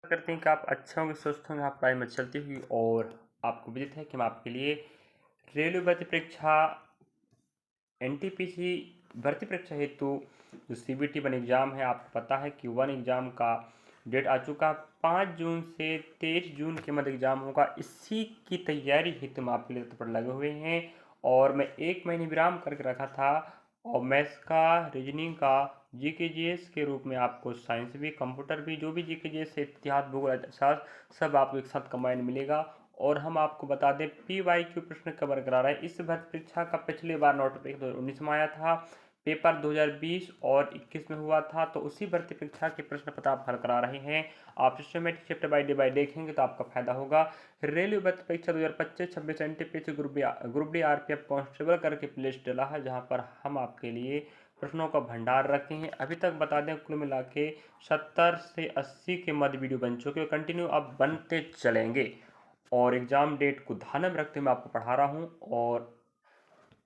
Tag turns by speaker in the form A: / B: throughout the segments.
A: करते हैं कि आप अच्छे होंगे, स्वस्थ होंगे, आप पढ़ाई में चलती हुई। और आपको विदित है कि हम आपके लिए रेलवे भर्ती परीक्षा एनटीपीसी भर्ती परीक्षा हेतु जो सीबीटी वन एग्ज़ाम है, आपको पता है कि वन एग्ज़ाम का डेट आ चुका। 5 जून से 23 जून के मध्य एग्ज़ाम होगा। इसी की तैयारी हेतु हम आपके लिए तत्पर लगे हुए हैं। और मैं 1 महीने विराम करके रखा था, और मैथ्स का, रीजनिंग का, जीके जीएस के रूप में आपको साइंस भी, कंप्यूटर भी, जो भी जीके जीएस है, इतिहास, भूगोल, अर्थशास्त्र, सब आपको एक साथ कंबाइन मिलेगा। और हम आपको बता दें PYQ प्रश्न कवर करा रहे हैं। इस भर्ती परीक्षा का पिछली बार नोटिफिकेशन 2019 में आया था, पेपर 2020 और 21 में हुआ था, तो उसी भर्ती परीक्षा के प्रश्न पत्र आप हल करा रहे हैं। आप सिस्टमेटिक शिफ्ट बाय डे देखेंगे तो आपका फायदा होगा। रेलवे भर्ती परीक्षा 2025-26 NTPC group D RPF constable करके प्लेलिस्ट डला है, जहां पर हम आपके लिए प्रश्नों का भंडार रखे हैं। अभी तक बता दें कुल मिला के 70 से 80 के मध्य वीडियो बन चुके हैं, कंटिन्यू अब बनते चलेंगे। और एग्ज़ाम डेट को ध्यान में रखते हुए मैं आपको पढ़ा रहा हूँ। और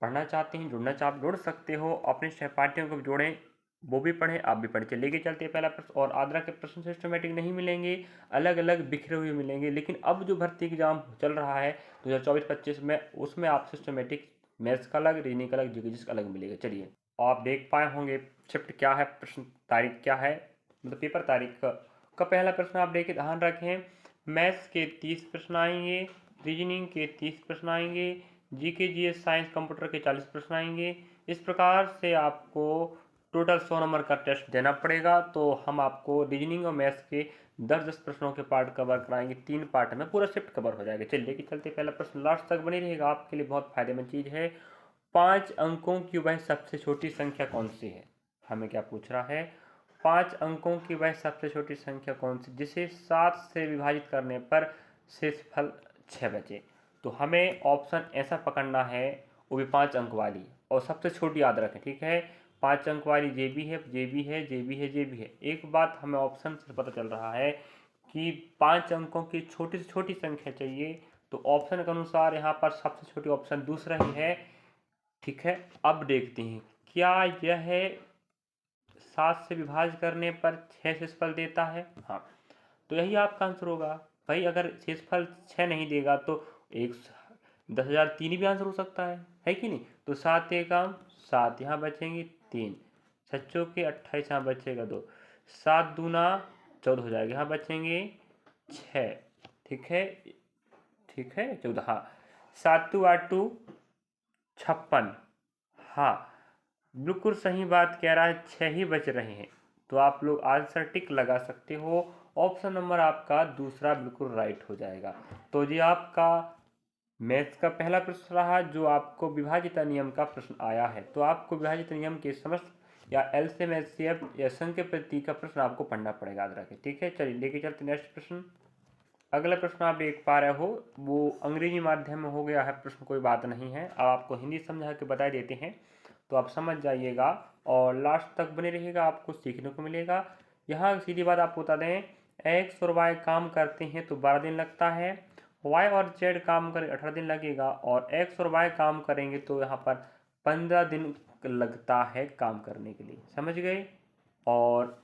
A: पढ़ना चाहते हैं, जुड़ना चाहते, जुड़ सकते हो, अपने सहपाठियों को भी जोड़ें, वो भी पढ़ें, आप भी पढ़ें। चलिए चलते हैं पहला प्रश्न। और आद्रा के प्रश्न सिस्टमेटिक नहीं मिलेंगे, अलग अलग बिखरे हुए मिलेंगे। लेकिन अब जो भर्ती एग्जाम चल रहा है 2024-25 में, उसमें आप सिस्टमेटिक मैथ्स का अलग, रीजनिंग का अलग, जीके का अलग मिलेगा। चलिए, आप देख पाए होंगे शिफ्ट क्या है, प्रश्न तारीख क्या है, मतलब पेपर तारीख का पहला प्रश्न आप देखिए, ध्यान रखें। मैथ्स के 30 प्रश्न आएंगे, रीजनिंग के 30 प्रश्न आएंगे, जीके जीएस साइंस कंप्यूटर के 40 प्रश्न आएंगे। इस प्रकार से आपको टोटल 100 नंबर का टेस्ट देना पड़ेगा। तो हम आपको रीजनिंग और मैथ्स के 10-10 प्रश्नों के पार्ट कवर कराएंगे, 3 पार्ट में पूरा शिफ्ट कवर हो जाएगा। चलिए कि चलते पहला प्रश्न लास्ट तक बनी रहेगा, आपके लिए बहुत फायदेमंद चीज़ है। 5 अंकों की वह सबसे छोटी संख्या कौन सी है? हमें क्या पूछ रहा है? 5 अंकों की वह सबसे छोटी संख्या कौन सी जिसे 7 से विभाजित करने पर शेषफल 6 बचे? तो हमें ऑप्शन ऐसा पकड़ना है, वो भी 5 अंक वाली, और सबसे छोटी याद रखें, ठीक है। 5 अंक वाली जे भी है, जे भी है, जे भी है, जे भी है। एक बात हमें ऑप्शन से पता चल रहा है कि 5 अंकों की छोटी से छोटी संख्या चाहिए, तो ऑप्शन के अनुसार यहाँ पर सबसे छोटी ऑप्शन दूसरा ही है, ठीक है। अब देखते हैं क्या यह 7 से विभाजित करने पर 6 शेषफल देता है। हाँ, तो यही आपका आंसर होगा भाई। अगर शेषफल 6 नहीं देगा तो एक 10,003 भी आंसर हो सकता है कि नहीं। तो 7 एक काम 7, यहाँ बचेंगे 3, सच्चों के 28, यहाँ बचेगा 2, 7 दूना 14 हो जाएगा, यहाँ बचेंगे 6, ठीक है, ठीक है 14। हाँ, 7 8 56, हाँ बिल्कुल सही बात कह रहा है, 6 ही बच रहे हैं। तो आप लोग आंसर टिक लगा सकते हो, ऑप्शन नंबर आपका दूसरा बिल्कुल राइट हो जाएगा। तो जी आपका मैथ्स का पहला प्रश्न रहा, जो आपको विभाजित नियम का प्रश्न आया है। तो आपको विभाजित नियम के समस्त या एलसीएम एचसीएफ या संख्य प्रति का प्रश्न आपको पढ़ना पड़ेगा, याद रखें, ठीक है। चलिए लेके चलते नेक्स्ट प्रश्न। अगला प्रश्न आप देख पा रहे हो, वो अंग्रेजी माध्यम में हो गया है प्रश्न, कोई बात नहीं है। अब आपको हिंदी समझा के बता देते हैं, तो आप समझ जाइएगा और लास्ट तक बने रहिएगा, आपको सीखने को मिलेगा। यहाँ सीधी बात आपको बता दें, एक्स और वाई काम करते हैं तो 12 दिन लगता है, वाई और जेड काम करें 18 दिन लगेगा, और एक्स और वाई काम करेंगे तो यहाँ पर 15 दिन लगता है काम करने के लिए, समझ गए। और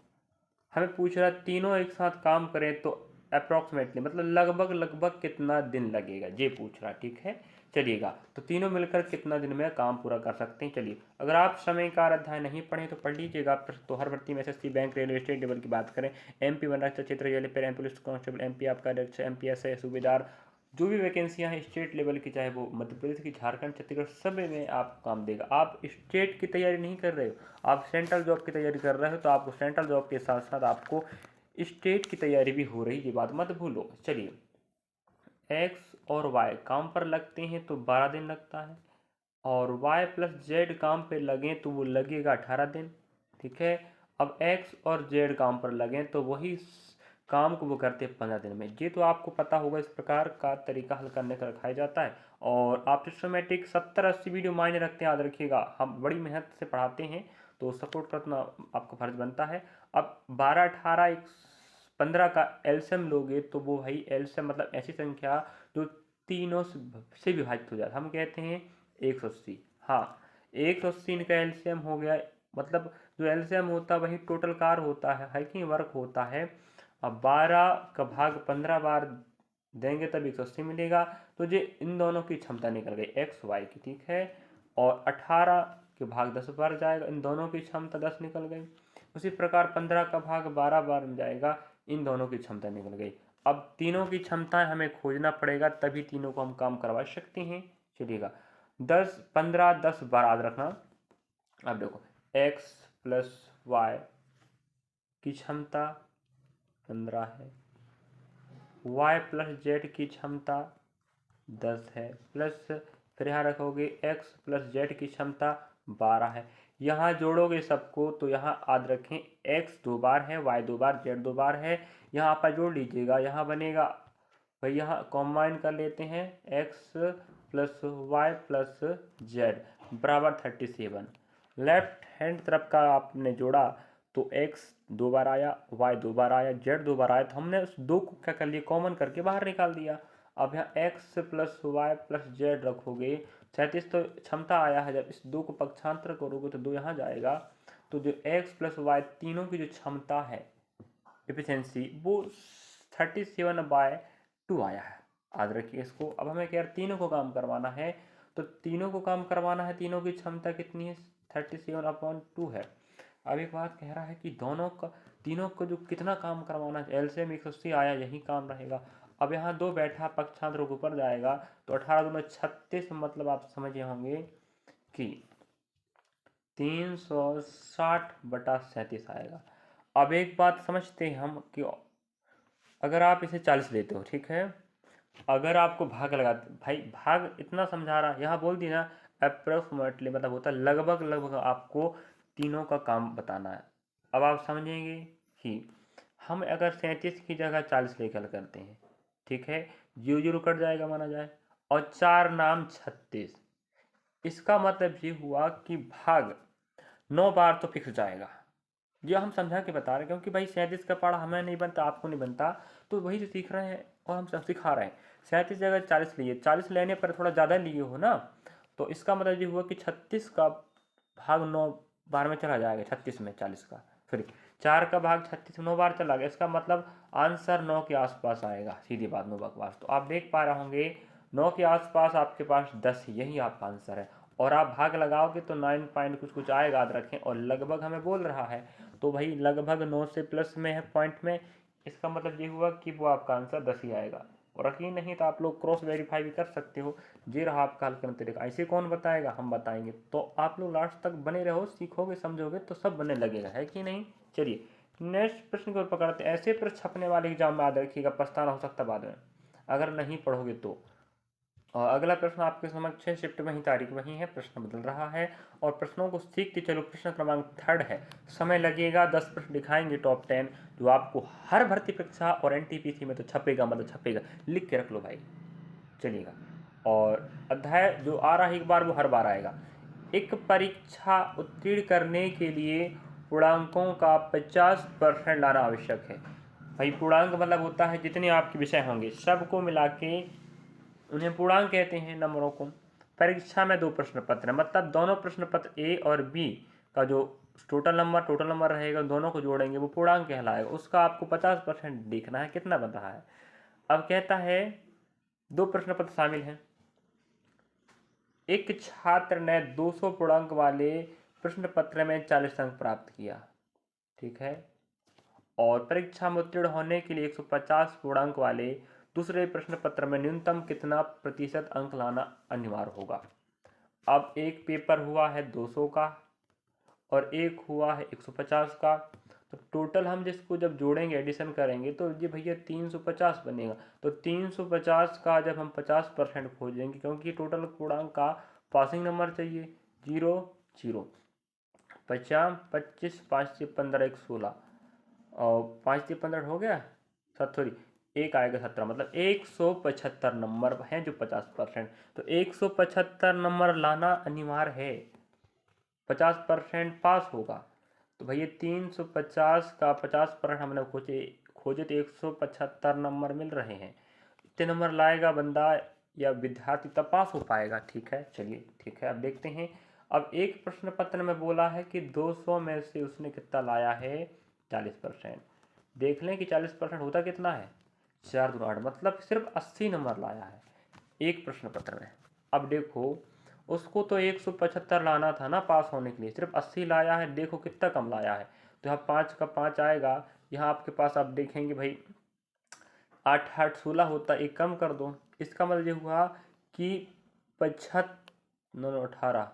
A: हमें पूछ रहा है तीनों एक साथ काम करें तो अप्रॉक्सीमेटली, मतलब लगभग लगभग कितना दिन लगेगा, ये पूछ रहा है, ठीक है। चलिएगा, तो तीनों मिलकर कितना दिन में काम पूरा कर सकते हैं। चलिए, अगर आप समय का अध्याय नहीं पढ़े तो पढ़ लीजिएगा। तो हर भर्ती में SSC, bank, railway, state level की बात करें, एमपी वन रक्षा क्षेत्र welfare, MP police constable, MP आपका अध्यक्ष, एमपी एसआई सूबेदार, जो भी वैकेंसियां हैं स्टेट लेवल की, चाहे वो मध्य प्रदेश की, झारखंड, छत्तीसगढ़, सब में आपको काम देगा। आप स्टेट की तैयारी नहीं कर रहे हो, आप सेंट्रल जॉब की तैयारी कर रहे हो, तो आपको सेंट्रल जॉब के साथ साथ आपको स्टेट की तैयारी भी हो रही है, ये बात मत भूलो। चलिए, एक्स और वाई काम पर लगते हैं तो 12 दिन लगता है, और वाई प्लस जेड काम पे लगें तो वो लगेगा 18 दिन, ठीक है। अब एक्स और जेड काम पर लगें तो वही काम को वो करते हैं 15 दिन में। ये तो आपको पता होगा, इस प्रकार का तरीका हल करने का रखाया जाता है। और आप सिस्टमेटिक 70-80 वीडियो मायने रखते हैं, याद रखिएगा, हम बड़ी मेहनत से पढ़ाते हैं, तो सपोर्ट करना आपका फर्ज बनता है। अब 12, 18, 15 का एलसीएम लोगे तो वो भाई एलसीएम मतलब ऐसी संख्या जो तीनों से विभाजित हो जाता है, हम कहते हैं 180। हाँ, 180 इनका एलसीएम हो गया, मतलब जो एलसीएम होता है वही टोटल कार होता है कि वर्क होता है। अब 12 का भाग 15 बार देंगे तब 180 मिलेगा। तो ये इन दोनों की क्षमता निकल गई एक्स वाई की, ठीक है। और 18 के भाग 10 बार जाएगा, इन दोनों की क्षमता 10 निकल गई। उसी प्रकार 15 का भाग 12 बार में जाएगा, इन दोनों की क्षमता निकल गई। अब तीनों की क्षमताएं हमें खोजना पड़ेगा, तभी तीनों को हम काम करवा सकते हैं। चलिएगा 10 15 10 बार याद रखना। अब देखो x प्लस वाई की क्षमता 15 है, y प्लस जेड की क्षमता 10 है, प्लस फिर यहाँ रखोगे x प्लस जेड की क्षमता 12 है। यहाँ जोड़ोगे सबको तो यहाँ याद रखें x 2 बार है, y 2 बार, z 2 बार है। यहाँ आप जोड़ लीजिएगा, यहाँ बनेगा भाई, यहाँ कॉम्बाइन कर लेते हैं x plus Y plus Z बराबर 37। लेफ्ट हैंड तरफ का आपने जोड़ा तो x 2 बार आया, y 2 बार आया, z 2 बार आया, तो हमने उस दो को क्या कर लिया, कॉमन करके बाहर निकाल दिया। अब यहाँ x plus Y plus Z रखोगे, 37 तो क्षमता आया है, जब इस दो को पक्षांतर करोगे तो 2 यहाँ जाएगा। तो जो x प्लस वाई तीनों की जो क्षमता है एफिशिएंसी वो 37/2 आया है। याद रखिए इसको। अब हमें क्या तीनों को काम करवाना है, तो तीनों को काम करवाना है, तीनों की क्षमता कितनी है 37/2 है। अब एक बात कह रहा है कि दोनों का तीनों को जो कितना काम करवाना है, एलसीएम 180 आया, यही काम रहेगा। अब यहाँ 2 बैठा पक्षांतर के ऊपर जाएगा तो 18 दूना 36, मतलब आप समझे होंगे कि 360/37 आएगा। अब एक बात समझते हैं हम कि अगर आप इसे 40 लेते हो, ठीक है, अगर आपको भाग लगाते, भाई भाग इतना समझा रहा, यहाँ बोल दी ना अप्रोक्सीमेटली, मतलब होता है लगभग लगभग आपको तीनों का काम बताना है। अब आप समझेंगे कि हम अगर 37 की जगह 40 लेकर करते हैं, ठीक है, 0 कट जाएगा माना जाए, और 4 नाम 36, इसका मतलब ये हुआ कि भाग 9 बार तो फिक्स जाएगा। ये हम समझा के बता रहे हैं, क्योंकि भाई 37 का पढ़ा हमें नहीं बनता, आपको नहीं बनता, तो वही तो सीख रहे हैं और हम सब सिखा रहे हैं। 37 जगह 40 लिए, 40 लेने पर थोड़ा ज़्यादा लिए हो ना, तो इसका मतलब ये हुआ कि 36 का भाग 9 बार में चला जाएगा, 36 में 40 का, फिर 4 का भाग 36 में 9 बार चला गया, इसका मतलब आंसर 9 के आसपास आएगा, सीधी बात, 9 बकवास। तो आप देख पा रहे होंगे 9 के आसपास आपके पास 10, यही आपका आंसर है। और आप भाग लगाओगे तो 9 पॉइंट कुछ कुछ आएगा, याद रखें। और लगभग हमें बोल रहा है तो भाई लगभग 9 से प्लस में है पॉइंट में, इसका मतलब ये हुआ कि वो आपका आंसर 10 ही आएगा। और यकीन नहीं तो आप लोग क्रॉस वेरीफाई भी कर सकते हो। ये रहा आपका हल करने तरीका। ऐसे कौन बताएगा, हम बताएंगे। तो आप लोग लास्ट तक बने रहो, सीखोगे समझोगे तो सब बनने लगेगा, है कि नहीं। चलिए नेक्स्ट प्रश्न को पकड़ते हैं। ऐसे प्रश्न छपने वाले एग्जाम में याद रखिएगा, पछताना हो सकता बाद में अगर नहीं पढ़ोगे तो। और अगला प्रश्न आपके समक्ष है, शिफ्ट वही तारीख वही है, प्रश्न बदल रहा है और प्रश्नों को सीखते चलो। प्रश्न क्रमांक 3 है, समय लगेगा, 10 प्रश्न दिखाएंगे टॉप 10 जो आपको हर भर्ती परीक्षा और एनटीपीसी में तो छपेगा, मतलब छपेगा, लिख के रख लो भाई। चलिएगा, और अध्याय जो आ रहा है एक बार वो हर बार आएगा। एक परीक्षा उत्तीर्ण करने के लिए पूर्णांकों का 50% लाना आवश्यक है। भाई पूर्णांक मतलब होता है जितने आपके विषय होंगे सबको मिला के उन्हें पूर्णांक कहते हैं, नंबरों को। परीक्षा में 2 प्रश्न पत्र, मतलब दोनों प्रश्न पत्र ए और बी का जो टोटल नंबर रहेगा, दोनों को जोड़ेंगे वो पूर्णांक कहलाएगा। उसका आपको 50% देखना है कितना बन रहा है। अब कहता है 2 प्रश्न पत्र शामिल हैं। एक छात्र ने 200 पूर्णांक वाले प्रश्न पत्र में 40 अंक प्राप्त किया, ठीक है, और परीक्षा में उत्तीर्ण होने के लिए 150 पूर्णांक वाले दूसरे प्रश्न पत्र में न्यूनतम कितना प्रतिशत अंक लाना अनिवार्य होगा। अब एक पेपर हुआ है 200 का और एक हुआ है 150 का, तो टोटल हम जिसको जब जोड़ेंगे एडिशन करेंगे तो ये भैया 350 बनेगा। तो 350 का जब हम 50% खोजेंगे, क्योंकि टोटल पूर्णांक का पासिंग नंबर चाहिए, 0 0 50 25 5 से 15 1 16 और 5 से 15 हो गया, सॉरी एक आएगा 17, मतलब 175 नंबर हैं जो 50%। तो 175 नंबर लाना अनिवार्य है, 50% पास होगा। तो भैया 350 का 50% हमने खोजे तो 175 नंबर मिल रहे हैं। इतने नंबर लाएगा बंदा या विद्यार्थी तब पास हो पाएगा, ठीक है। चलिए ठीक है, अब देखते हैं। अब एक प्रश्न पत्र में बोला है कि 200 में से उसने कितना लाया है 40%, देख लें कि 40% होता कितना है, 4 दूना 8, मतलब सिर्फ 80 नंबर लाया है एक प्रश्न पत्र में। अब देखो उसको तो 175 लाना था ना पास होने के लिए, सिर्फ 80 लाया है, देखो कितना कम लाया है। तो यहाँ 5 का 5 आएगा, यहाँ आपके पास आप देखेंगे भाई 8 8 16 होता, एक कम कर दो। इसका मतलब ये हुआ कि 75 18,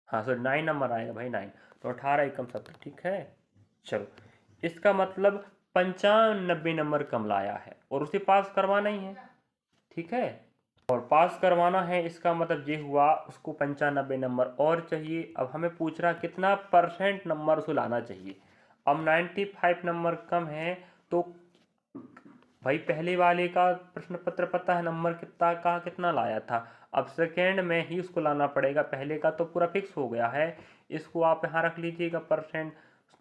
A: हाँ सॉरी 9 नंबर आएगा भाई 9, तो 18 एकम 70, ठीक है। चलो इसका मतलब 95 नंबर कम लाया है और उसे पास करवाना ही है, ठीक है। और पास करवाना है इसका मतलब ये हुआ उसको 95 नंबर और चाहिए। अब हमें पूछ रहा कितना परसेंट नंबर उसे लाना चाहिए। अब 95 नंबर कम है तो भाई पहले वाले का प्रश्न पत्र पता है नंबर कितना का कितना लाया था, अब सेकेंड में ही उसको लाना पड़ेगा, पहले का तो पूरा फिक्स हो गया है। इसको आप यहाँ रख लीजिएगा परसेंट।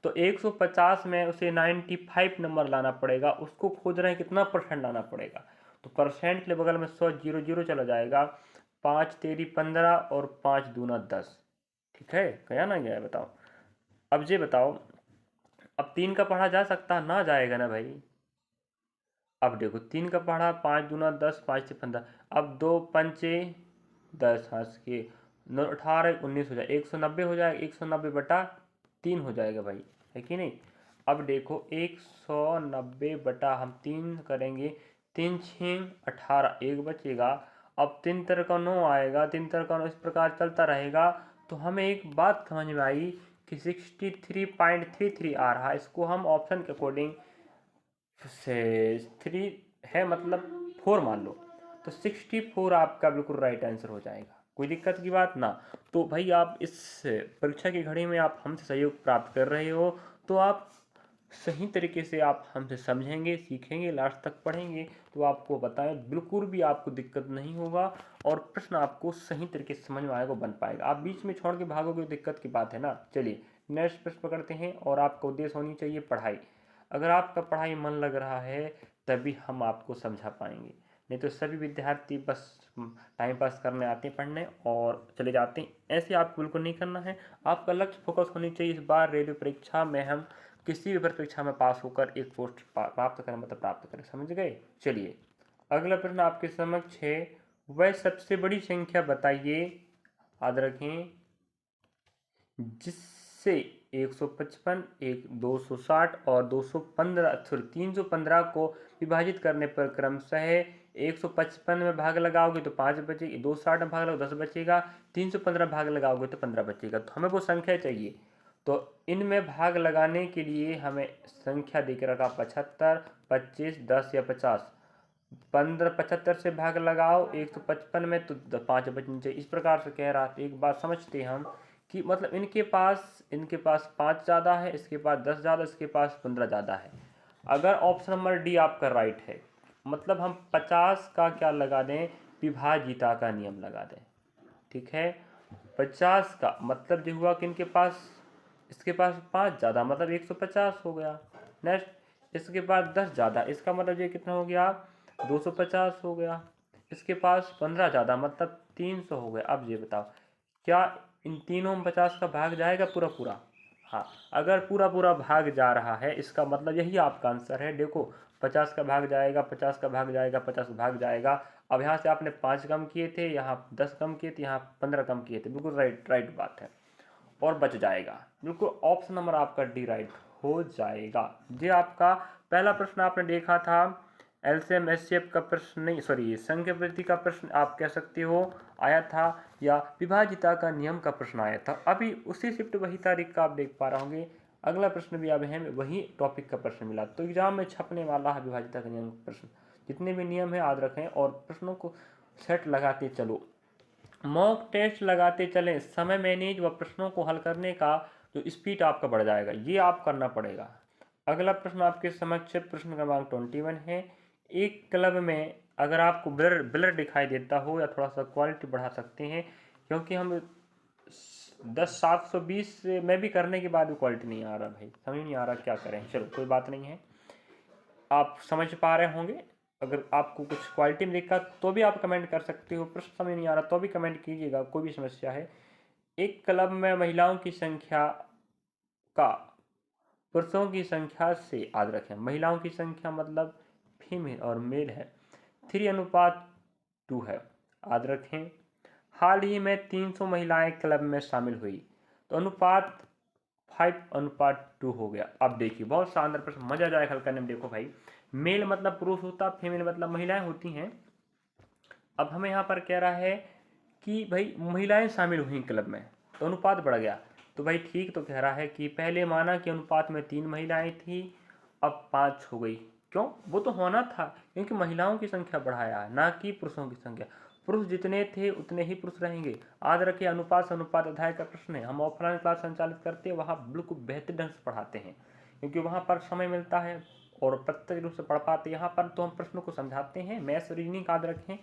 A: तो 150 में उसे 95 नंबर लाना पड़ेगा, उसको खोज रहे हैं कितना परसेंट लाना पड़ेगा। तो परसेंट के बगल में 100 0 0 चला जाएगा, 5 तेरी 15 और 5 दूना 10, ठीक है। गया ना गया बताओ। अब ये बताओ, अब 3 का पढ़ा जा सकता ना, जाएगा ना भाई। अब देखो 3 का पढ़ा, 5 दूना 10, 5 से 15, अब 2 पंचे 10, हंस के 18 19 हो जाए 190 हो जाएगा, 190 बटा 3 हो जाएगा भाई, है कि नहीं। अब देखो 190 बटा हम 3 करेंगे, 3 6 18, एक बचेगा। अब 3 तरह का 9 आएगा, 3 तरह का 9 इस प्रकार चलता रहेगा। तो हमें एक बात समझ में आई कि 63.33 आ रहा है, इसको हम ऑप्शन के अकॉर्डिंग से 3 है मतलब 4 मान लो, तो 64 आपका बिल्कुल राइट आंसर हो जाएगा, कोई दिक्कत की बात ना। तो भाई आप इस परीक्षा की घड़ी में आप हमसे सहयोग प्राप्त कर रहे हो, तो आप सही तरीके से आप हमसे समझेंगे, सीखेंगे, लास्ट तक पढ़ेंगे, तो आपको बताएं बिल्कुल भी आपको दिक्कत नहीं होगा और प्रश्न आपको सही तरीके से समझ में आएगा, बन पाएगा। आप बीच में छोड़ के भागोगे दिक्कत की बात है ना। चलिए नेक्स्ट प्रश्न पकड़ते हैं। और आपका उद्देश्य होनी चाहिए पढ़ाई। अगर आपका पढ़ाई मन लग रहा है तभी हम आपको समझा पाएंगे, नहीं तो सभी विद्यार्थी बस टाइम पास करने आते हैं पढ़ने और चले जाते हैं। ऐसे आपको बिल्कुल नहीं करना है, आपका लक्ष्य फोकस होनी चाहिए। इस बार रेलवे परीक्षा में हम किसी भी परीक्षा में पास होकर एक पोस्ट प्राप्त करें, मतलब प्राप्त करें, समझ गए। चलिए अगला प्रश्न आपके समक्ष है, वह सबसे बड़ी संख्या बताइए, याद रखें, जिससे 155 260 और 215 सॉरी 315 को विभाजित करने पर क्रमशः 155 में भाग लगाओगे तो 5 बचेगी, 260 में भाग लगाओगे 10 बचेगा, 315 भाग लगाओगे तो 15 बचेगा। तो हमें वो संख्या चाहिए, तो इनमें भाग लगाने के लिए हमें संख्या देकर रखा 75 25 10 या 50। 15 75 से भाग लगाओ 155 में तो 5 बचने चाहिए, इस प्रकार से कह रहा था। एक बात समझते हम कि मतलब इनके पास 5 ज़्यादा है, इसके पास 10 ज़्यादा, इसके पास 15 ज़्यादा है। अगर ऑप्शन नंबर डी आपका राइट है, मतलब हम 50 का क्या लगा दें, विभाजिता का नियम लगा दें, ठीक है। 50 का मतलब जो हुआ कि इनके पास, इसके पास 5 ज़्यादा मतलब 150 हो गया। नेक्स्ट इसके पास 10 ज़्यादा, इसका मतलब ये कितना हो गया, 250 हो गया। इसके पास 15 ज़्यादा मतलब 300 हो गया। अब ये बताओ क्या इन तीनों में 50 का भाग जाएगा पूरा पूरा? हाँ, अगर पूरा पूरा भाग जा रहा है इसका मतलब यही आपका आंसर है। देखो 50 का भाग जाएगा, 50 का भाग जाएगा, 50 का भाग जाएगा। अब यहाँ से आपने 5 कम किए थे, यहाँ 10 कम किए थे, यहाँ 15 कम किए थे, बिल्कुल राइट राइट बात है। और बच जाएगा, बिल्कुल ऑप्शन नंबर आपका डी राइट हो जाएगा। ये आपका पहला प्रश्न आपने देखा था, एलसीएम एचसीएफ का प्रश्न नहीं, सॉरी संख्या वृद्धि का प्रश्न आप कह सकते हो आया था, या विभाजिता का नियम का प्रश्न आया था। अभी उसी शिफ्ट वही तारीख का आप देख पा रहे होंगे। अगला प्रश्न भी अब हमें वही टॉपिक का प्रश्न मिला, तो एग्जाम में छपने वाला है विभाजिता का नियम का प्रश्न। जितने भी नियम है याद रखें और प्रश्नों को सेट लगाते चलो, मॉक टेस्ट लगाते चलें, समय मैनेज व प्रश्नों को हल करने का जो स्पीड आपका बढ़ जाएगा, ये आप करना पड़ेगा। अगला प्रश्न आपके समक्ष प्रश्न क्रमांक 21 है, एक क्लब में अगर आपको ब्लर ब्लर दिखाई देता हो या थोड़ा सा क्वालिटी बढ़ा सकते हैं, क्योंकि हम 720 में भी करने के बाद भी क्वालिटी नहीं आ रहा भाई, समझ नहीं आ रहा क्या करें। चलो कोई बात नहीं है, आप समझ पा रहे होंगे। अगर आपको कुछ क्वालिटी में दिक्कत तो भी आप कमेंट कर सकते हो, प्रश्न समझ नहीं आ रहा तो भी कमेंट कीजिएगा, कोई भी समस्या है। एक क्लब में महिलाओं की संख्या का पुरुषों की संख्या से याद रखें, महिलाओं की संख्या मतलब फीमेल और मेल है 3:2 है, याद रखें। हाल ही में 300 महिलाएं क्लब में शामिल हुई, तो अनुपात 5:2 हो गया। अब देखिए बहुत शानदार प्रश्न, मजा जाएगा हल करने में। देखो भाई, मेल मतलब पुरुष होता, फीमेल मतलब महिलाएं होती हैं। अब हमें यहाँ पर कह रहा है कि भाई महिलाएं शामिल हुई क्लब में, तो अनुपात बढ़ गया। तो भाई ठीक तो कह रहा है कि पहले माना कि अनुपात में 3 महिलाएं थी, अब 5 हो गई। क्यों? वो तो होना था, क्योंकि महिलाओं की संख्या बढ़ाया है, ना कि पुरुषों की संख्या। पुरुष जितने थे उतने ही पुरुष रहेंगे। याद रखिए, अनुपात से अनुपात अध्याय का प्रश्न है। हम ऑफलाइन क्लास संचालित करते हैं, वहाँ बिल्कुल बेहतर ढंग से पढ़ाते हैं, क्योंकि वहाँ पर समय मिलता है और प्रत्यक्ष रूप से पढ़ पाते हैं। यहाँ पर तो हम प्रश्नों को समझाते हैं। मैथ्स रीजनिंग याद रखें,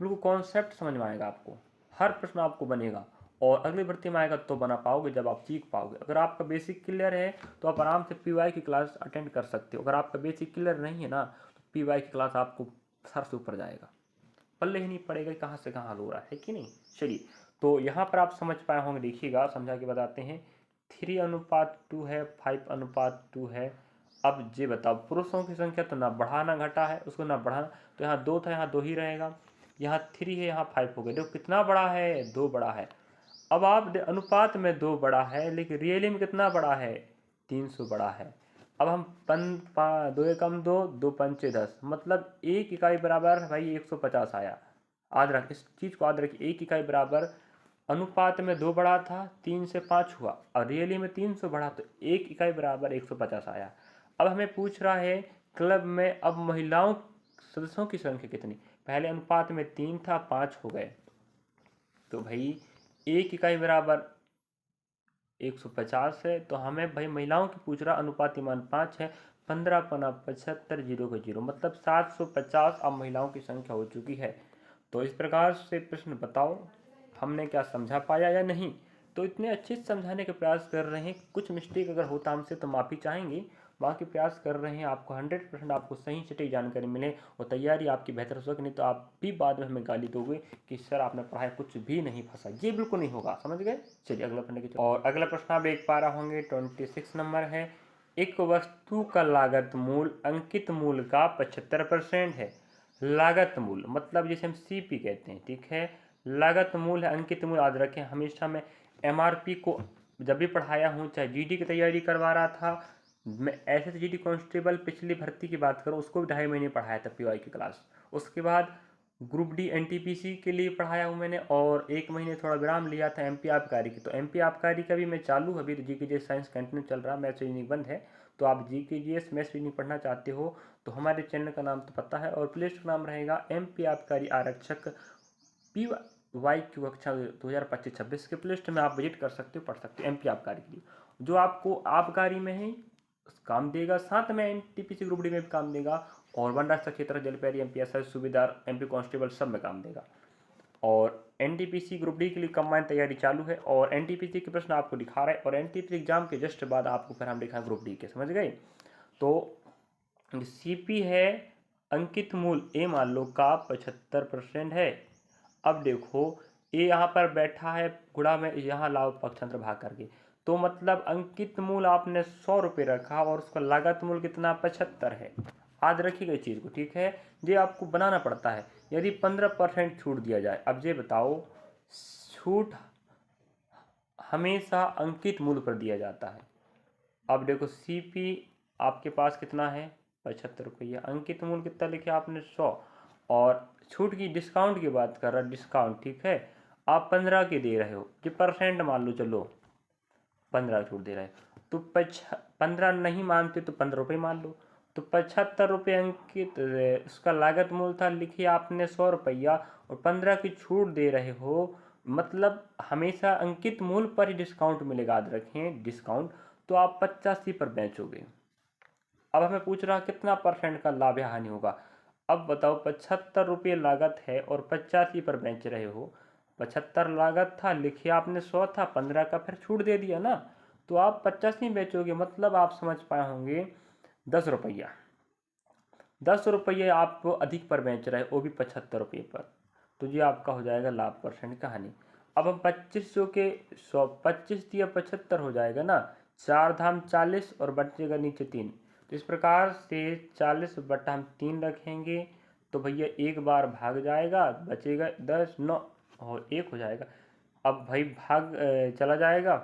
A: बिल्कुल कॉन्सेप्ट समझ में आएगा आपको, हर प्रश्न आपको बनेगा, और अगली भर्ती में आएगा तो बना पाओगे जब आप सीख पाओगे। अगर आपका बेसिक क्लियर है तो आप आराम से पीवाई की क्लास अटेंड कर सकते हो। अगर आपका बेसिक क्लियर नहीं है ना, तो पीवाई की क्लास आपको सर से ऊपर जाएगा, पल्ले ही नहीं पड़ेगा कहाँ से कहाँ हल हो रहा है कि नहीं। चलिए, तो यहाँ पर आप समझ पाए होंगे, देखिएगा समझा के बताते हैं। 3:2 है, 5:2 है। अब ये बताओ, पुरुषों की संख्या तो ना बढ़ा ना घटा है, उसको ना बढ़ाना, तो यहाँ 2 था, यहाँ 2 ही रहेगा। यहाँ 3 है, यहाँ 5 हो गया। देखो कितना बड़ा है, 2 बड़ा है। अब आप अनुपात में 2 बड़ा है, लेकिन रियली में कितना बड़ा है, 300 बड़ा है। अब हम 2 एकम 2, 2 पंचे 10, मतलब 1 इकाई बराबर भाई 150 आया। याद रख, इस चीज़ को याद रखिए, 1 इकाई बराबर, अनुपात में 2 बढ़ा था, 3 से 5 हुआ, और रियली में 300 बढ़ा, तो 1 इकाई बराबर 150 आया। अब हमें पूछ रहा है क्लब में अब महिलाओं सदस्यों की संख्या कितनी। पहले अनुपात में 3 था, 5 हो गए, तो भाई 1 इकाई बराबर 150 है। तो हमें भाई महिलाओं की पूछ रहा, अनुपात मान 5 है, 15×75, 0 का 0, मतलब 750 अब महिलाओं की संख्या हो चुकी है। तो इस प्रकार से प्रश्न बताओ हमने क्या समझा पाया या नहीं। तो इतने अच्छे से समझाने का प्रयास कर रहे हैं, कुछ मिस्टेक अगर होता हमसे तो माफ़ी चाहेंगे, बाकी प्रयास कर रहे हैं आपको 100% आपको सही सटीक जानकारी मिले और तैयारी आपकी बेहतर हो सके। नहीं तो आप भी बाद में हमें गाली दोगे कि सर आपने पढ़ाया कुछ भी नहीं फंसा, ये बिल्कुल नहीं होगा, समझ गए। चलिए अगला प्रश्न की, और अगला प्रश्न आप देख पा रहे होंगे 26 नंबर है। एक वस्तु का लागत मूल अंकित मूल का 75% है। लागत मूल मतलब जिसे हम सीपी कहते हैं, ठीक है। लागत मूल है, अंकित मूल याद रखें। हमेशा मैं एमआरपी को जब भी पढ़ाया हूँ, चाहे जीडी की तैयारी करवा रहा था, मैं ऐसे तो जीडी कांस्टेबल पिछली भर्ती की बात करूँ, उसको भी 2.5 महीने पढ़ाया था पीवाई की क्लास। उसके बाद ग्रुप डी एनटीपीसी के लिए पढ़ाया हूँ मैंने, और 1 महीने थोड़ा विराम लिया था एमपी आबकारी की। तो एमपी आबकारी का भी मैं चालू, अभी तो जीके जीएस साइंस कंटिन्यू चल रहा, मैथ्स रीजनिंग बंद है। तो आप जीके जीएस मैथ्स रीजनिंग पढ़ना चाहते हो तो हमारे चैनल का नाम तो पता है, और प्लेलिस्ट का नाम रहेगा एमपी आबकारी आरक्षक पी वाई की कक्षा 2025-26 के प्लेलिस्ट में आप विजिट कर सकते हो, पढ़ सकते हो एमपी आबकारी के लिए, जो आपको आबकारी में ही काम देगा, साथ में एनटीपीसी ग्रुप डी में भी काम देगा, और वन राष्ट्रीय क्षेत्र जलपैरी एमपीएसआई सूबेदार एमपी कांस्टेबल सब में काम देगा। और एनटीपीसी ग्रुप डी के लिए कंबाइंड तैयारी चालू है, और एनटीपीसी के प्रश्न आपको दिखा रहा है, और एनटीपीसी एग्जाम के जस्ट बाद आपको फिर हम दिखाएं ग्रुप डी के, समझ गए। तो सीपी है, अंकित मूल ए मान लो का 75% है। अब देखो ए यहाँ पर बैठा है गुणा में, यहाँ लाओ पक्षांतर भाग करके, तो मतलब अंकित मूल आपने 100 रुपये रखा और उसका लागत मूल कितना 75 है। याद रखिएगा इस चीज़ को, ठीक है। ये आपको बनाना पड़ता है। यदि 15% छूट दिया जाए, अब ये बताओ, छूट हमेशा अंकित मूल पर दिया जाता है। अब देखो सीपी आपके पास कितना है 75 रुपये, अंकित मूल कितना लिखे आपने 100, और छूट की डिस्काउंट की बात कर रहा, डिस्काउंट ठीक है, आप 15 के दे रहे हो, कि परसेंट मान लो, चलो 15 छूट दे रहे हो, तो 15 नहीं मानते तो 15 रुपये मान लो, तो 75 रुपये अंकित उसका लागत मूल था, लिखिए आपने 100 रुपया, और 15 की छूट दे रहे हो, मतलब हमेशा अंकित मूल पर ही डिस्काउंट मिलेगा, याद रखें डिस्काउंट। तो आप 85 पर बेचोगे। अब हमें पूछ रहा कितना परसेंट का लाभ या हानि होगा। अब बताओ 75 रुपये लागत है और 85 पर बेच रहे हो, 75 लागत था, लिखिए आपने 100 था, 15 का फिर छूट दे दिया ना, तो आप 85 बेचोगे, मतलब आप समझ पाए होंगे 10 रुपया, 10 रुपये आप अधिक पर बेच रहे हो, वो भी 75 रुपये पर, तो ये आपका हो जाएगा लाभ परसेंट का हानि। अब हम 2500 के 100, 25 दिया 75 हो जाएगा ना, 4 धाम 40 और बचेगा नीचे 3। तो इस प्रकार से 40 बटा हम 3 रखेंगे तो भैया एक बार भाग जाएगा, बचेगा 10 9 और 1 हो जाएगा। अब भाई भाग चला जाएगा,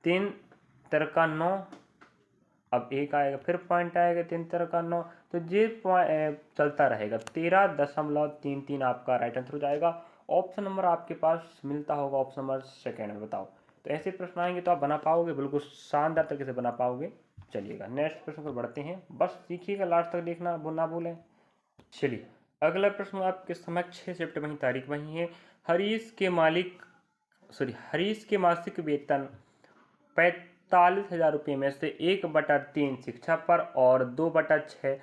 A: 3 तिरका 9, अब 1 आएगा, फिर पॉइंट आएगा 3 तिरका 9, तो ये चलता रहेगा। 13.33 आपका राइट आंसर हो जाएगा। ऑप्शन नंबर आपके पास मिलता होगा ऑप्शन नंबर सेकेंड में। बताओ, तो ऐसे प्रश्न आएंगे तो आप बना पाओगे, बिल्कुल शानदार तरीके से बना पाओगे। चलिएगा नेक्स्ट प्रश्न पर बढ़ते हैं, बस सीखिएगा, लास्ट तक देखना, ना भूलें। चलिए अगला प्रश्न आपके समक्ष है, शिफ्ट वही तारीख वही है। हरीश के मासिक वेतन 45,000 रुपये में से 1/3 शिक्षा पर और 2/6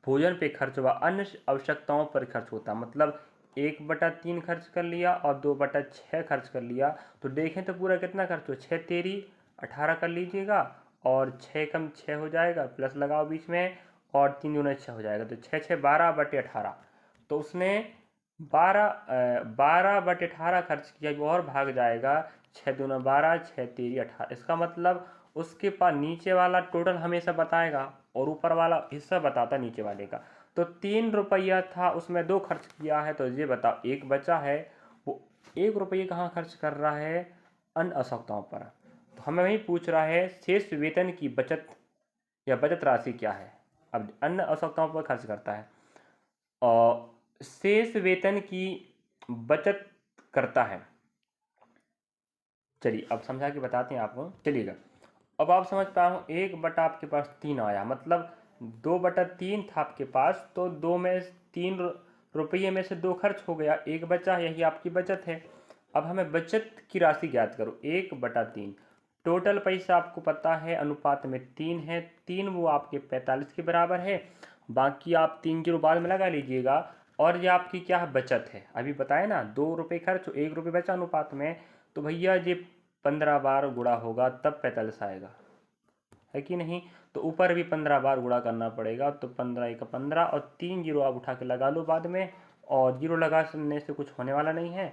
A: भोजन पे खर्च व अन्य आवश्यकताओं पर खर्च होता। मतलब 1/3 खर्च कर लिया और 2/6 खर्च कर लिया, तो देखें तो पूरा कितना खर्च हो, 6 तेरी 18 कर लीजिएगा, और 6 कम 6 हो जाएगा, प्लस लगाओ बीच में, और 3 दूना 6 हो जाएगा, तो 6 6 12/18। तो उसने 12/18 खर्च किया, और भाग जाएगा 6 दूना 12, 6 तेरी 18। इसका मतलब उसके पास नीचे वाला टोटल हमेशा बताएगा और ऊपर वाला हिस्सा बताता नीचे वाले का। तो 3 रुपया था, उसमें 2 खर्च किया है, तो ये बताओ 1 बचा है, वो 1 रुपये कहाँ खर्च कर रहा है, अन्य आवश्यकताओं पर। तो हमें वही पूछ रहा है शेष वेतन की बचत या बचत राशि क्या है। अब अन्य आवश्यकताओं पर खर्च करता है और शेष वेतन की बचत करता है। चलिए अब समझा के बताते हैं आपको। चलिएगा अब आप समझ पाए हो, 1 बटा आपके पास 3 आया, मतलब 2/3 था आपके पास, तो 2 में 3 रुपये में से 2 खर्च हो गया, 1 बचा, यही आपकी बचत है। अब हमें बचत की राशि ज्ञात करो, 1/3। टोटल पैसा आपको पता है अनुपात में 3 है, 3 वो आपके 45 के बराबर है, बाकी आप 3 जीरो बाद में लगा लीजिएगा। और ये आपकी क्या है, बचत है। अभी बताए ना 2 रुपये खर्च, 1 रुपये बचा अनुपात में, तो भैया ये 15 बार गुणा होगा तब 45 आएगा, है कि नहीं। तो ऊपर भी 15 बार गुणा करना पड़ेगा, तो 15 1 15 और 3 जीरो आप उठा के लगा लो बाद में, और जीरो लगाने से कुछ होने वाला नहीं है,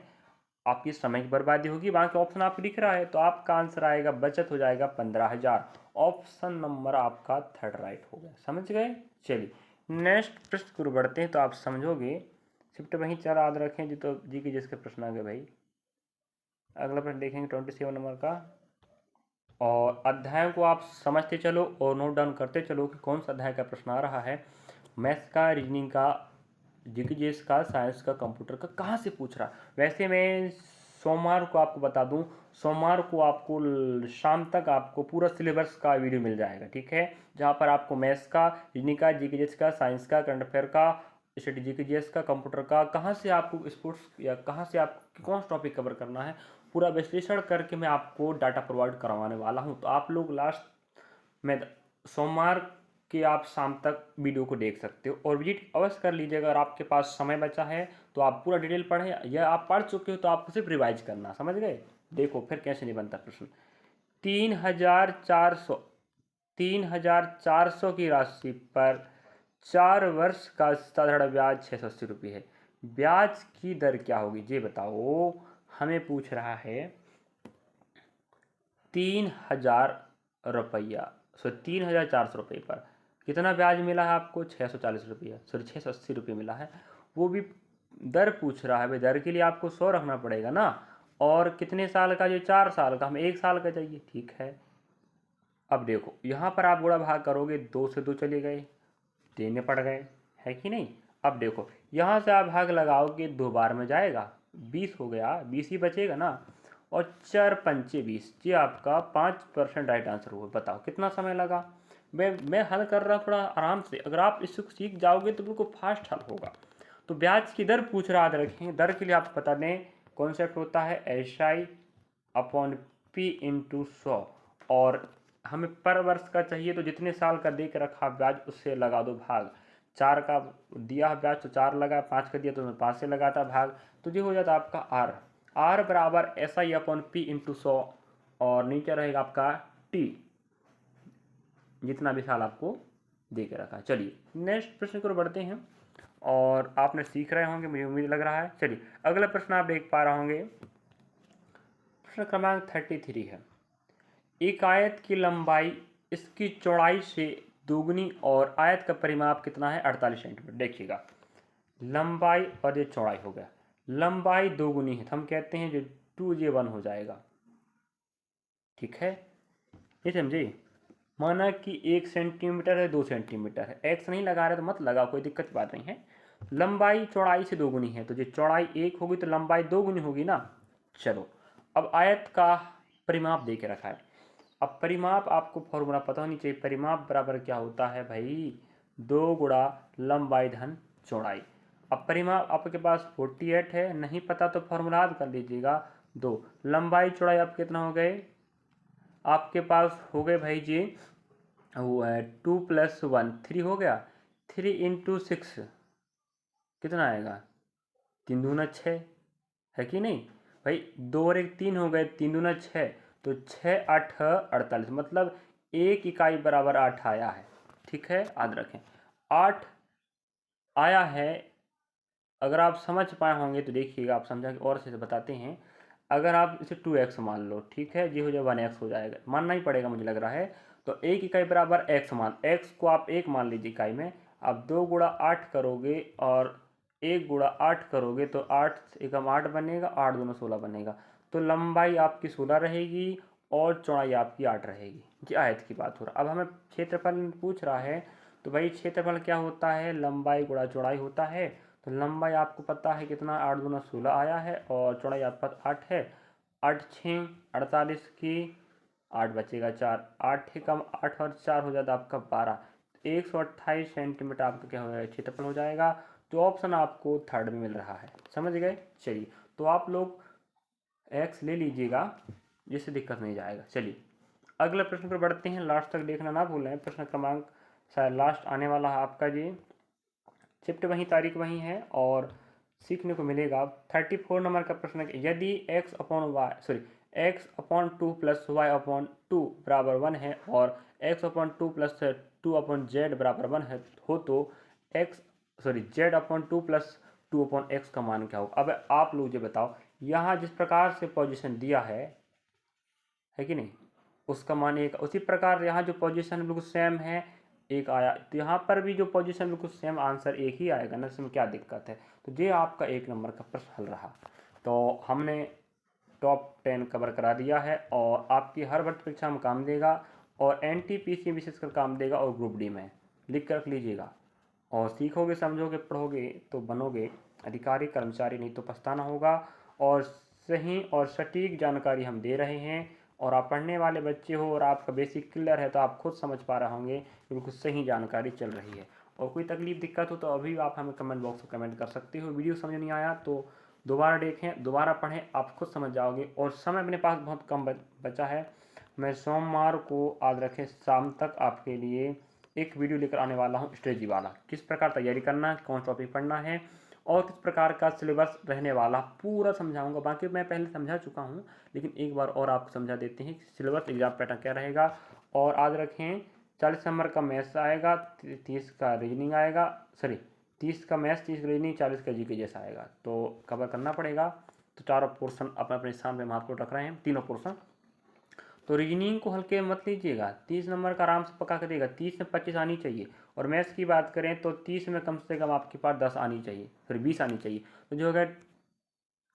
A: आपकी समय की बर्बादी होगी। बाकी ऑप्शन आपको दिख रहा है, तो आपका आंसर आएगा, बचत हो जाएगा 15,000। ऑप्शन नंबर आपका थर्ड राइट हो गया, समझ गए। चलिए नेक्स्ट प्रश्न को बढ़ते हैं, तो आप समझोगे। शिफ्ट वहीं चार याद रखें जी, तो जी के जिसके प्रश्न आ गए भाई। अगला प्रश्न देखेंगे 27 नंबर का, और अध्यायों को आप समझते चलो और नोट डाउन करते चलो कि कौन सा अध्याय का प्रश्न आ रहा है। मैथ्स का, रीजनिंग का, जीके का, साइंस का, कंप्यूटर का कहाँ से पूछ रहा। वैसे मैं सोमवार को आपको बता दूं, सोमवार को आपको शाम तक आपको पूरा सिलेबस का वीडियो मिल जाएगा, ठीक है, जहाँ पर आपको मैथ्स का, रीजनिंग का, जीके का, साइंस का, करंट अफेयर का, स्ट्रेटेजी के जीएस का, कंप्यूटर का, कहाँ से आपको स्पोर्ट्स या कहाँ से आप कौन सा टॉपिक कवर करना है, पूरा विश्लेषण करके मैं आपको डाटा प्रोवाइड करवाने वाला हूँ। तो आप लोग लास्ट में सोमवार के आप शाम तक वीडियो को देख सकते हो, और विजिट अवश्य कर लीजिएगा। अगर आपके पास समय बचा है तो आप पूरा डिटेल पढ़ें, या आप पढ़ चुके हो तो आपको सिर्फ रिवाइज करना, समझ गए। देखो फिर कैसे नहीं बनता प्रश्न। 3,400 की राशि पर 4 वर्ष का साधारण ब्याज 680 रुपये है, ब्याज की दर क्या होगी ये बताओ। हमें पूछ रहा है 3,400 रुपये पर कितना ब्याज मिला है आपको, 640 रुपया, सॉरी 680 रुपये मिला है। वो भी दर पूछ रहा है, भाई दर के लिए आपको 100 रखना पड़ेगा ना, और कितने साल का, जो 4 साल का, हमें 1 साल का चाहिए, ठीक है। अब देखो यहाँ पर आप गुणा भाग करोगे, 2 से 2 चले गए, देने पड़ गए, है कि नहीं। अब देखो यहाँ से आप भाग लगाओगे, 2 बार में जाएगा, 20 हो गया, 20 ही बचेगा ना, और 4 पंचे 20, ये आपका 5% राइट आंसर हुआ। बताओ कितना समय लगा। मैं हल कर रहा हूँ थोड़ा आराम से, अगर आप इसको सीख जाओगे तो बिल्कुल फास्ट हल होगा। तो ब्याज की दर पूछ रहा, याद रखें। दर के लिए आप बता दें, कॉन्सेप्ट होता है SI अपॉन P इंटू 100, और हमें पर वर्ष का चाहिए, तो जितने साल का दे के रखा ब्याज उससे लगा दो भाग। 4 का दिया ब्याज तो 4 लगा, 5 का दिया तो मैं 5 से लगाता भाग, तो ये हो जाता आपका आर बराबर SI अपॉन P इंटू 100, और नीचे रहेगा आपका T, जितना भी साल आपको दे के रखा है। चलिए नेक्स्ट प्रश्न की ओर बढ़ते हैं, और आपने सीख रहे होंगे, मुझे उम्मीद लग रहा है। चलिए अगला प्रश्न आप देख पा रहे होंगे, प्रश्न क्रमांक 33 है। एक आयत की लंबाई इसकी चौड़ाई से दोगुनी और आयत का परिमाप कितना है 48 सेंटीमीटर। देखिएगा लंबाई और ये चौड़ाई हो गया, लंबाई दोगुनी है तो हम कहते हैं जो 2J1 हो जाएगा। ठीक है, ये समझे। माना कि 1 सेंटीमीटर है 2 सेंटीमीटर है, एक्स नहीं लगा रहे तो मत लगा, कोई दिक्कत की बात नहीं है। लंबाई चौड़ाई से दोगुनी है तो जो चौड़ाई 1 होगी तो लंबाई दोगुनी होगी ना। चलो अब आयत का परिमाप दे के रखा है। अब परिमाप आपको फॉर्मूला पता होनी चाहिए। परिमाप बराबर क्या होता है भाई, 2 गुणा लंबाई धन चौड़ाई। अब परिमाप आपके पास 48 है, नहीं पता तो फॉर्मूला याद कर लीजिएगा। 2 लंबाई चौड़ाई आप कितना हो गए, आपके पास हो गए भाई जी वो है 2 + 1 3 हो गया। 3 × 6 कितना आएगा, 3 दूना 6 है कि नहीं भाई। 2 और 1 3 हो गए, 3 दूना 6 तो 6 8 48 मतलब 1 इकाई बराबर 8 आया है। ठीक है, याद रखें 8 आया है। अगर आप समझ पाए होंगे तो देखिएगा, आप समझा के और से बताते हैं। अगर आप इसे 2x मान लो, ठीक है, ये हो जाए 1x हो जाएगा, मानना ही पड़ेगा मुझे लग रहा है। तो 1 इकाई बराबर x मान, x को आप 1 मान लीजिए इकाई में। आप 2 गुणा 8 करोगे और 1 गुणा 8 करोगे तो 8 एकम 8 बनेगा, 8 दूना 16 बनेगा। तो लंबाई आपकी 16 रहेगी और चौड़ाई आपकी 8 रहेगी। ये आयत की बात हो रहा। अब हमें क्षेत्रफल पूछ रहा है, तो भाई क्षेत्रफल क्या होता है, लंबाई गुणा चौड़ाई होता है। तो लंबाई आपको पता है कितना, 8 दूना 16 आया है और चौड़ाई आपका 8 है। 8 6 48 की 8 बचेगा 4, 8 कम 8 और 4 हो जाता आपका 12। 128 सेंटीमीटर आपका क्या हो जाएगा, क्षेत्रफल हो जाएगा। तो ऑप्शन आपको थर्ड में मिल रहा है, समझ गए। चलिए तो आप लोग एक्स ले लीजिएगा, जिससे दिक्कत नहीं जाएगा। चलिए अगले प्रश्न पर बढ़ते हैं, लास्ट तक देखना ना भूलें। प्रश्न क्रमांक शायद लास्ट आने वाला है आपका जी, शिफ्ट वहीं तारीख वहीं है और सीखने को मिलेगा। 34 नंबर का प्रश्न है, यदि x/2 + y/2 बराबर 1 है और x/2 + 2/z बराबर 1 है हो तो z/2 + 2/x का मान क्या होगा। अब आप लोग ये बताओ, यहाँ जिस प्रकार से पोजीशन दिया है कि नहीं, उसका मान एक, उसी प्रकार यहाँ जो पोजीशन बिल्कुल सेम है एक आया, तो यहाँ पर भी जो पोजीशन बिल्कुल सेम, आंसर एक ही आएगा ना, इसमें क्या दिक्कत है। तो ये आपका 1 नंबर का प्रश्न हल रहा। तो हमने टॉप 10 कवर करा दिया है और आपकी हर भर्ती परीक्षा में काम देगा और NTPC विशेषकर काम देगा और ग्रुप डी में लिख कर रख लीजिएगा। और सीखोगे, समझोगे, पढ़ोगे तो बनोगे अधिकारी कर्मचारी, नहीं तो पछताना होगा। और सही और सटीक जानकारी हम दे रहे हैं और आप पढ़ने वाले बच्चे हो और आपका बेसिक क्लियर है तो आप खुद समझ पा रहे होंगे कि बिल्कुल सही जानकारी चल रही है। और कोई तकलीफ दिक्कत हो तो अभी आप हमें कमेंट बॉक्स में कमेंट कर सकते हो। वीडियो समझ नहीं आया तो दोबारा देखें, दोबारा पढ़ें, आप खुद समझ जाओगे। और समय अपने पास बहुत कम बचा है। मैं सोमवार को आज रखें शाम तक आपके लिए एक वीडियो लेकर आने वाला हूँ स्ट्रेटजी वाला, किस प्रकार तैयारी करना है, कौन टॉपिक पढ़ना है और किस प्रकार का सिलेबस रहने वाला पूरा समझाऊंगा। बाकी मैं पहले समझा चुका हूँ लेकिन एक बार और आपको समझा देते हैं कि सिलेबस एग्जाम पैटर्न क्या रहेगा। और आज रखें 40 नंबर का मैथ्स आएगा, 30 का रीजनिंग आएगा, सॉरी 30 का मैथ्स, 30 का रीजनिंग, 40 का जीके जैसा आएगा, तो कवर करना पड़ेगा। तो चारों पोर्शन अपने अपने स्थान पर महत्वपूर्ण रख रहे हैं, तीनों पोर्शन। तो रीजनिंग को हल्के मत लीजिएगा, 30 नंबर का आराम से पका कर देगा, 30 में 25 आनी चाहिए। और मैथ्स की बात करें तो 30 में कम से कम आपके पास 10 आनी चाहिए, फिर 20 आनी चाहिए, तो जो हो गया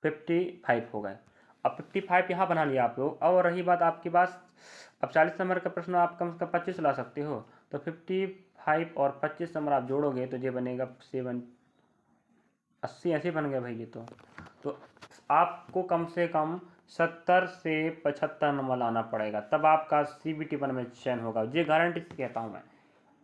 A: 55 हो गए। अब 55 यहाँ बना लिया आप लोग। और रही बात आपके पास, अब 40 नंबर का प्रश्न आप कम से कम 25 ला सकते हो, तो 55 और 25 नंबर आप जोड़ोगे तो ये बनेगा 80 ऐसे बन गया भाई ये तो आपको कम से कम 70 से 75 नंबर लाना पड़ेगा, तब आपका CBT 1 में चयन होगा। ये गारंटी से कहता हूँ मैं।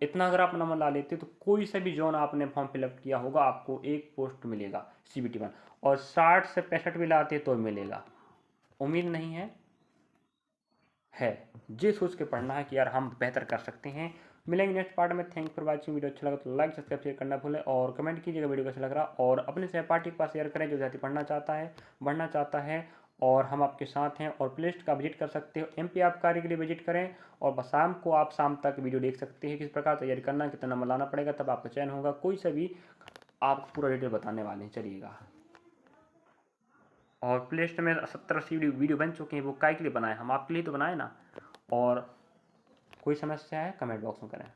A: इतना अगर आप नंबर ला लेते तो कोई सा भी जोन आपने फॉर्म फिलअप किया होगा आपको एक पोस्ट मिलेगा CBT 1, और 60 से 65 भी लाते तो मिलेगा। उम्मीद नहीं है ये सोच के पढ़ना है कि यार हम बेहतर कर सकते हैं। मिलेंगे नेक्स्ट पार्ट में। Thank for watching. वीडियो अच्छा लगा तो लाइक सब्सक्राइब शेयर करना भूलें और कमेंट कीजिएगा वीडियो कैसा लग रहा, और अपने सहपाठी के पास शेयर करें जो विद्यार्थी पढ़ना चाहता है, बढ़ना चाहता है, और हम आपके साथ हैं। और प्लेलिस्ट का विजिट कर सकते हो, MP आबकारी के लिए विजिट करें और बस शाम को आप शाम तक वीडियो देख सकते हैं किस प्रकार तैयारी करना, कितना नंबर लाना पड़ेगा, तब आपका चयन होगा। कोई सा भी आपको पूरा डिटेल बताने वाले हैं, चलिएगा। और प्ले लिस्ट में 70-80 वीडियो बन चुके हैं, वो काय के लिए बनाए, हम आपके लिए तो बनाए ना। और कोई समस्या है कमेंट बॉक्स में करें।